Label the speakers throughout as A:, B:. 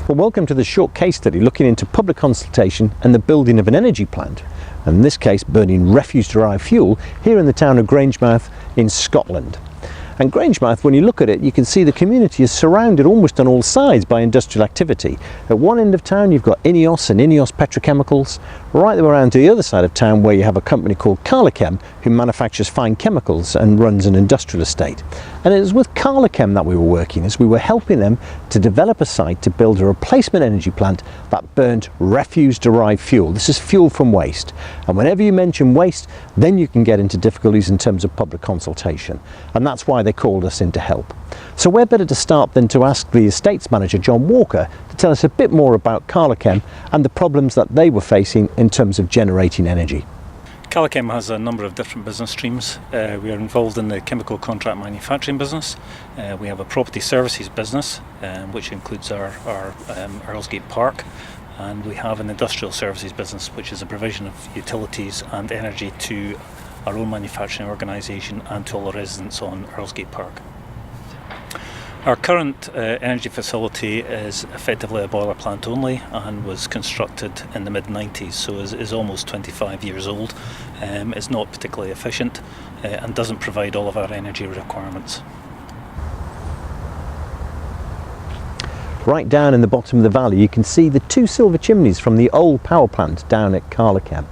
A: Well, welcome to the short case study looking into public consultation and the building of an energy plant, and in this case burning refuse-derived fuel here in the town of Grangemouth in Scotland. And Grangemouth, when you look at it, you can see the community is surrounded almost on all sides by industrial activity. At one end of town you've got INEOS and INEOS Petrochemicals, right the way around to the other side of town where you have a company called Carlochem who manufactures fine chemicals and runs an industrial estate. And it was with Carlochem that we were working, as we were helping them to develop a site to build a replacement energy plant that burnt refuse-derived fuel. This is fuel from waste, and whenever you mention waste, then you can get into difficulties in terms of public consultation, and that's why they called us in to help. So where better to start than to ask the estates manager, John Walker, to tell us a bit more about Carlochem and the problems that they were facing in terms of generating energy.
B: Carlochem has a number of different business streams. We are involved in the chemical contract manufacturing business. We have a property services business, which includes our Earlsgate Park, and we have an industrial services business, which is a provision of utilities and energy to our own manufacturing organisation and to all the residents on Earlsgate Park. Our current energy facility is effectively a boiler plant only and was constructed in the mid-90s, so is almost 25 years old. It's not particularly efficient and doesn't provide all of our energy requirements.
A: Right down in the bottom of the valley you can see the two silver chimneys from the old power plant down at Carlochem.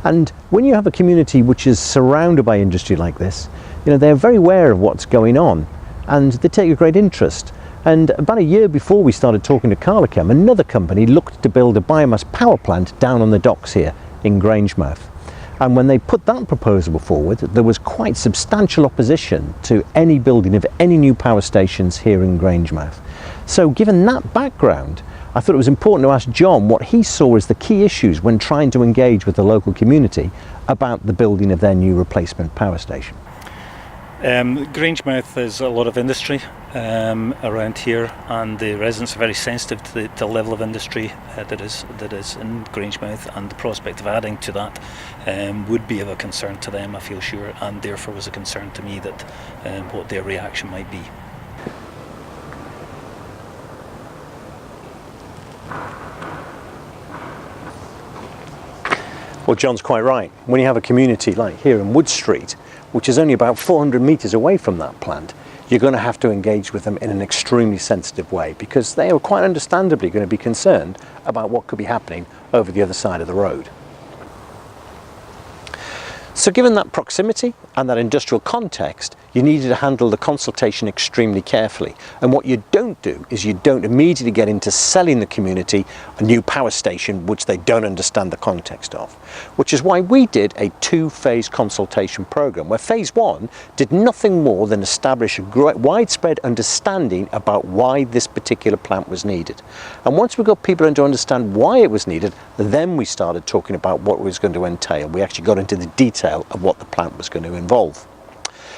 A: And when you have a community which is surrounded by industry like this, they're very aware of what's going on and they take a great interest. And about a year before we started talking to Carlochem, another company looked to build a biomass power plant down on the docks here in Grangemouth. And when they put that proposal forward, there was quite substantial opposition to any building of any new power stations here in Grangemouth. So given that background, I thought it was important to ask John what he saw as the key issues when trying to engage with the local community about the building of their new replacement power station.
B: Grangemouth is a lot of industry around here, and the residents are very sensitive to the level of industry that is in Grangemouth, and the prospect of adding to that would be of a concern to them, I feel sure, and therefore was a concern to me that what their reaction might be.
A: Well, John's quite right. When you have a community like here in Wood Street, which is only about 400 metres away from that plant, you're going to have to engage with them in an extremely sensitive way, because they are quite understandably going to be concerned about what could be happening over the other side of the road. So given that proximity and that industrial context, you needed to handle the consultation extremely carefully. And what you don't do is you don't immediately get into selling the community a new power station which they don't understand the context of. Which is why we did a two-phase consultation program, where phase one did nothing more than establish a widespread understanding about why this particular plant was needed. And once we got people to understand why it was needed, then we started talking about what it was going to entail. We actually got into the detail of what the plant was going to involve.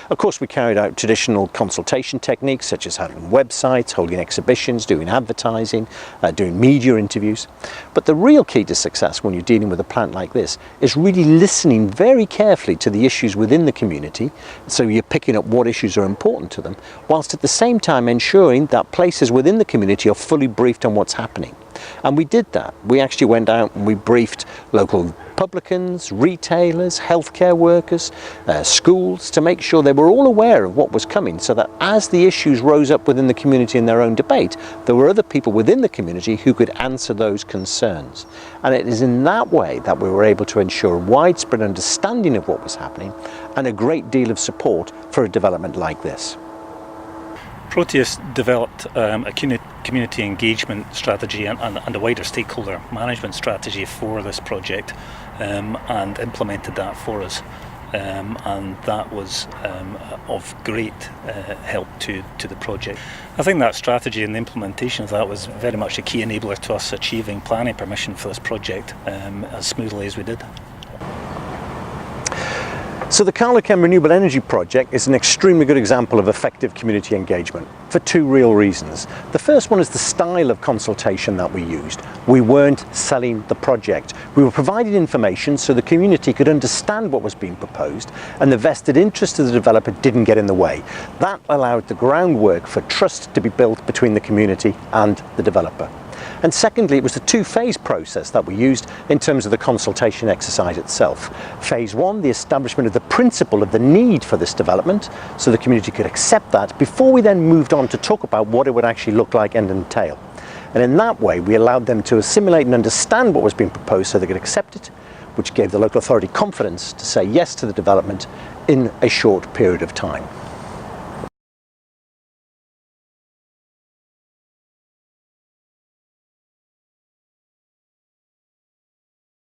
A: Of course, we carried out traditional consultation techniques such as having websites, holding exhibitions, doing advertising, doing media interviews. But the real key to success when you're dealing with a plant like this is really listening very carefully to the issues within the community, so you're picking up what issues are important to them, whilst at the same time ensuring that places within the community are fully briefed on what's happening. And we did that. We actually went out and we briefed local publicans, retailers, healthcare workers, schools, to make sure they were all aware of what was coming, so that as the issues rose up within the community in their own debate, there were other people within the community who could answer those concerns. And it is in that way that we were able to ensure widespread understanding of what was happening and a great deal of support for a development like this.
B: Proteus developed a community engagement strategy and a wider stakeholder management strategy for this project, and implemented that for us, and that was of great help to the project. I think that strategy and the implementation of that was very much a key enabler to us achieving planning permission for this project as smoothly as we did.
A: So the Carlochem Renewable Energy Project is an extremely good example of effective community engagement for two real reasons. The first one is the style of consultation that we used. We weren't selling the project. We were providing information so the community could understand what was being proposed, and the vested interest of the developer didn't get in the way. That allowed the groundwork for trust to be built between the community and the developer. And secondly, it was the two-phase process that we used in terms of the consultation exercise itself. Phase one, the establishment of the principle of the need for this development, so the community could accept that, before we then moved on to talk about what it would actually look like and entail. And in that way, we allowed them to assimilate and understand what was being proposed so they could accept it, which gave the local authority confidence to say yes to the development in a short period of time.